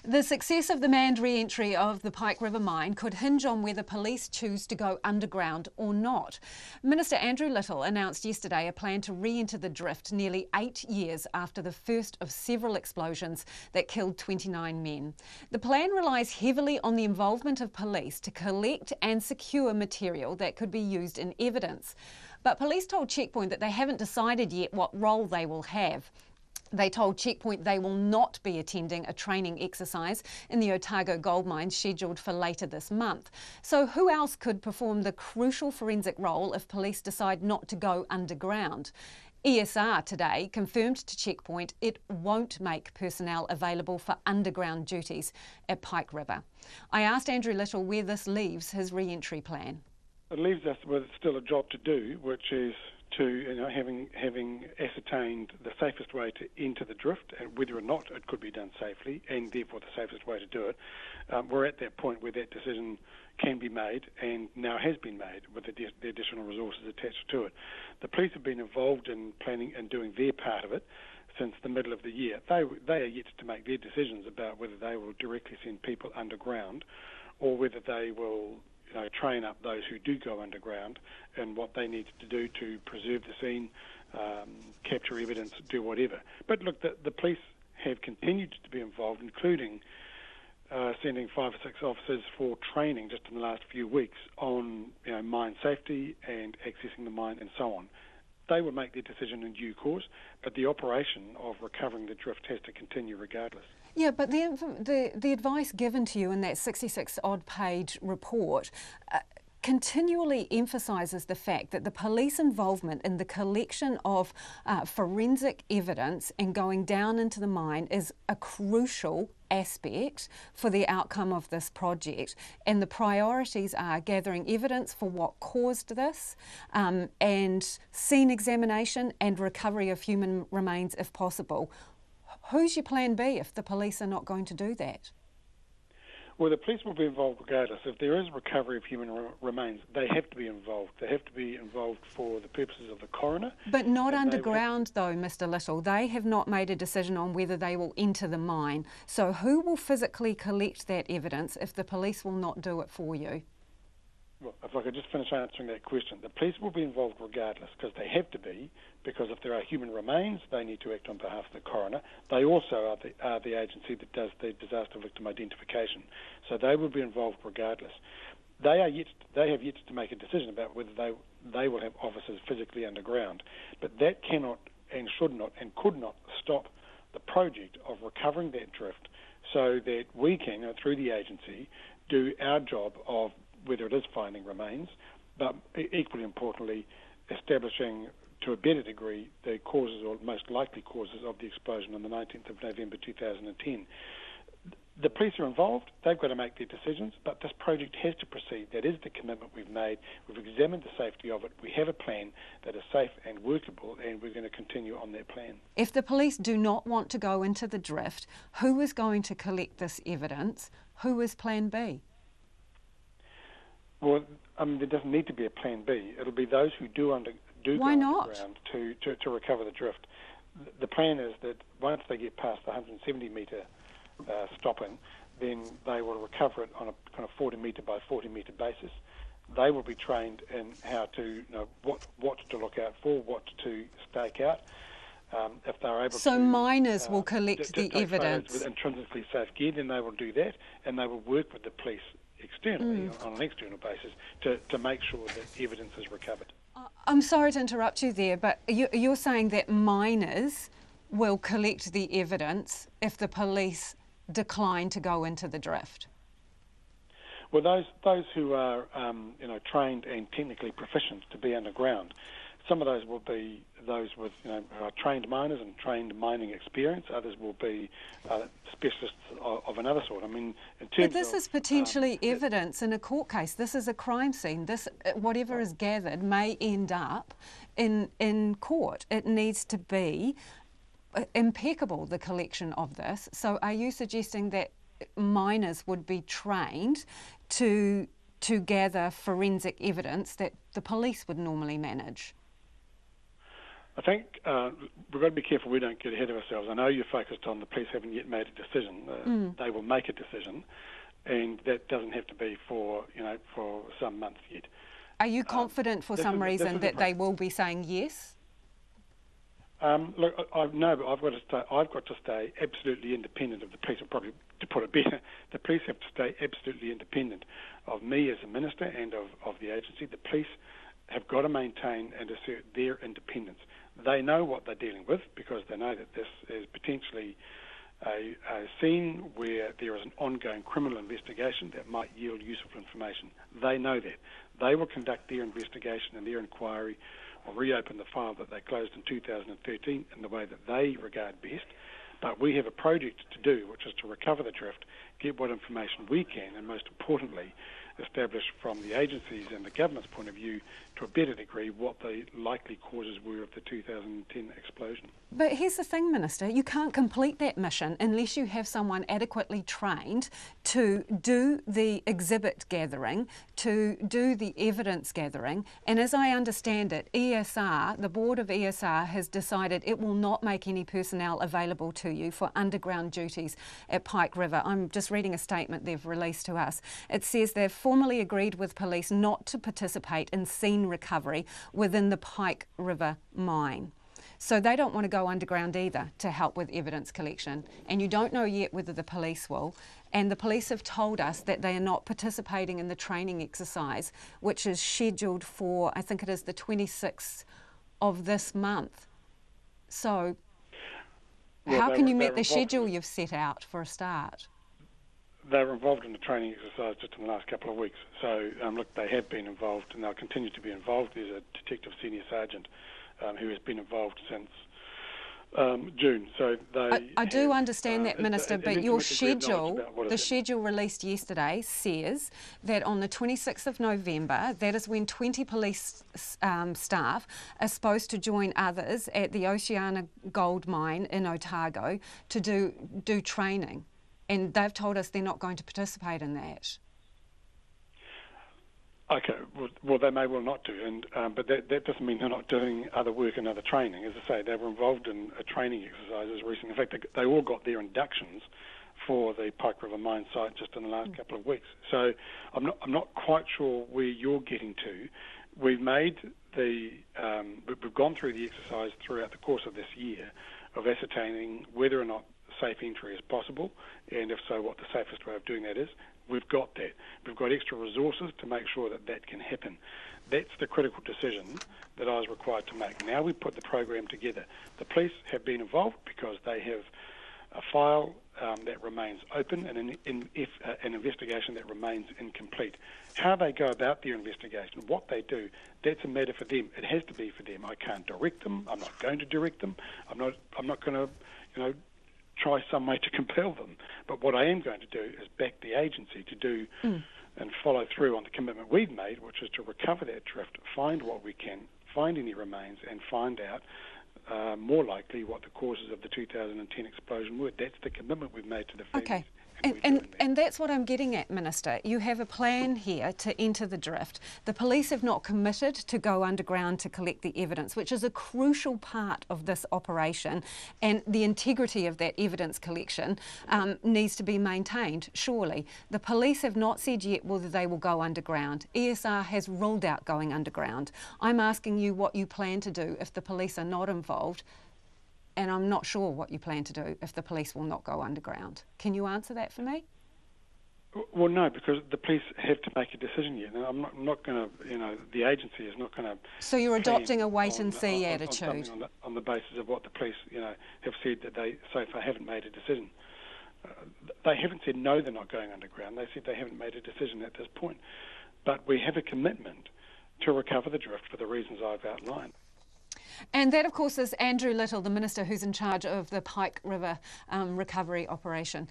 The success of the manned re-entry of the Pike River mine could hinge on whether police choose to go underground or not. Minister Andrew Little announced yesterday a plan to re-enter the drift nearly 8 years after the first of several explosions that killed 29 men. The plan relies heavily on the involvement of police to collect and secure material that could be used in evidence. But police told Checkpoint that they haven't decided yet what role they will have. They told Checkpoint they will not be attending a training exercise in the Otago gold mine scheduled for later this month. So who else could perform the crucial forensic role if police decide not to go underground? ESR today confirmed to Checkpoint it won't make personnel available for underground duties at Pike River. I asked Andrew Little where this leaves his re-entry plan. It leaves us with still a job to do, which is to, having ascertained the safest way to enter the drift and whether or not it could be done safely and therefore the safest way to do it. We're at that point where that decision can be made and now has been made with the additional resources attached to it. The police have been involved in planning and doing their part of it since the middle of the year. They are yet to make their decisions about whether they will directly send people underground or whether they will train up those who do go underground and what they need to do to preserve the scene, capture evidence, do whatever. But look, the police have continued to be involved, including sending 5 or 6 officers for training just in the last few weeks on mine safety and accessing the mine and so on. They will make their decision in due course, but the operation of recovering the drift has to continue regardless. Yeah, but the advice given to you in that 66-odd page report continually emphasises the fact that the police involvement in the collection of forensic evidence and going down into the mine is a crucial aspect for the outcome of this project, and the priorities are gathering evidence for what caused this and scene examination and recovery of human remains if possible. Who's your plan B if the police are not going to do that? Well, the police will be involved regardless. If there is recovery of human remains, they have to be involved. They have to be involved for the purposes of the coroner. But not underground though, Mr Little. They have not made a decision on whether they will enter the mine. So who will physically collect that evidence if the police will not do it for you? Well, if I could just finish answering that question. The police will be involved regardless because they have to be, because if there are human remains, they need to act on behalf of the coroner. They also are the agency that does the disaster victim identification. So they will be involved regardless. They have yet to make a decision about whether they will have officers physically underground. But that cannot and should not and could not stop the project of recovering that drift so that we can, through the agency, do our job of whether it is finding remains, but equally importantly, establishing to a better degree the causes or most likely causes of the explosion on the 19th of November 2010. The police are involved, they've got to make their decisions, but this project has to proceed. That is the commitment we've made. We've examined the safety of it. We have a plan that is safe and workable, and we're going to continue on that plan. If the police do not want to go into the drift, who is going to collect this evidence? Who is plan B? Well, there doesn't need to be a plan B. It'll be those who do Why go not? underground to recover the drift. The plan is that once they get past the 170-metre stopping, then they will recover it on a kind of 40-metre by 40-metre basis. They will be trained in how to what to look out for, what to stake out. If they're able so to, miners will collect the evidence with intrinsically safe gear, then they will do that, and they will work with the police externally on an external basis to make sure that evidence is recovered. I'm sorry to interrupt you there, but you're saying that miners will collect the evidence if the police decline to go into the drift? Well, those who are trained and technically proficient to be underground, some of those will be those with trained miners and trained mining experience. Others will be specialists of another sort. I mean, in terms but this is potentially evidence in a court case. This is a crime scene. This, whatever is gathered, may end up in court. It needs to be impeccable, the collection of this. So, are you suggesting that miners would be trained to gather forensic evidence that the police would normally manage? I think we've got to be careful we don't get ahead of ourselves. I know you're focused on the police haven't yet made a decision. They will make a decision, and that doesn't have to be for some months yet. Are you confident for some reason that they will be saying yes? Look, no, but I've got to stay absolutely independent of the police. Or probably, to put it better, the police have to stay absolutely independent of me as a minister and of the agency. The police have got to maintain and assert their independence. They know what they're dealing with because they know that this is potentially a scene where there is an ongoing criminal investigation that might yield useful information. They know that. They will conduct their investigation and their inquiry or reopen the file that they closed in 2013 in the way that they regard best. But we have a project to do, which is to recover the drift, get what information we can, and most importantly, establish from the agencies and the government's point of view to a better degree what the likely causes were of the 2010 explosion. But here's the thing, Minister, you can't complete that mission unless you have someone adequately trained to do the exhibit gathering, to do the evidence gathering, and as I understand it, ESR, the board of ESR has decided it will not make any personnel available to you for underground duties at Pike River. I'm just reading a statement they've released to us. It says they've formally agreed with police not to participate in scene recovery within the Pike River mine. So they don't want to go underground either to help with evidence collection. And you don't know yet whether the police will. And the police have told us that they are not participating in the training exercise, which is scheduled for, I think it is the 26th of this month. So how can you meet the schedule you've set out for a start? They were involved in the training exercise just in the last couple of weeks. So, look, they have been involved and they'll continue to be involved. There's a detective senior sergeant who has been involved since June. So I do understand that, Minister, but your schedule, the schedule released yesterday says that on the 26th of November, that is when 20 police staff are supposed to join others at the Oceana Gold Mine in Otago to do training. And they've told us they're not going to participate in that. Okay, well they may well not do, and but that doesn't mean they're not doing other work and other training. As I say, they were involved in a training exercise recently. In fact, they all got their inductions for the Pike River mine site just in the last couple of weeks. So I'm not quite sure where you're getting to. We've gone through the exercise throughout the course of this year of ascertaining whether or not safe entry is possible, and if so, what the safest way of doing that is. We've got that. We've got extra resources to make sure that that can happen. That's the critical decision that I was required to make. Now we put the program together. The police have been involved because they have a file that remains open and an investigation that remains incomplete. How they go about their investigation, what they do, that's a matter for them. It has to be for them. I can't direct them. I'm not going to direct them. I'm not going to, try some way to compel them. But what I am going to do is back the agency to do and follow through on the commitment we've made, which is to recover that drift, find what we can, find any remains, and find out more likely what the causes of the 2010 explosion were. That's the commitment we've made to the families. Okay. And that's what I'm getting at, Minister. You have a plan here to enter the drift. The police have not committed to go underground to collect the evidence, which is a crucial part of this operation, and the integrity of that evidence collection needs to be maintained, surely. The police have not said yet whether they will go underground. ESR has ruled out going underground. I'm asking you what you plan to do if the police are not involved, and I'm not sure what you plan to do if the police will not go underground. Can you answer that for me? Well, no, because the police have to make a decision yet. Now, I'm not going to, the agency is not going to... So you're adopting a wait-and-see attitude? On the basis of what the police, have said that they so far haven't made a decision. They haven't said no, they're not going underground. They said they haven't made a decision at this point. But we have a commitment to recover the drift for the reasons I've outlined. And that, of course, is Andrew Little, the Minister who's in charge of the Pike River recovery operation.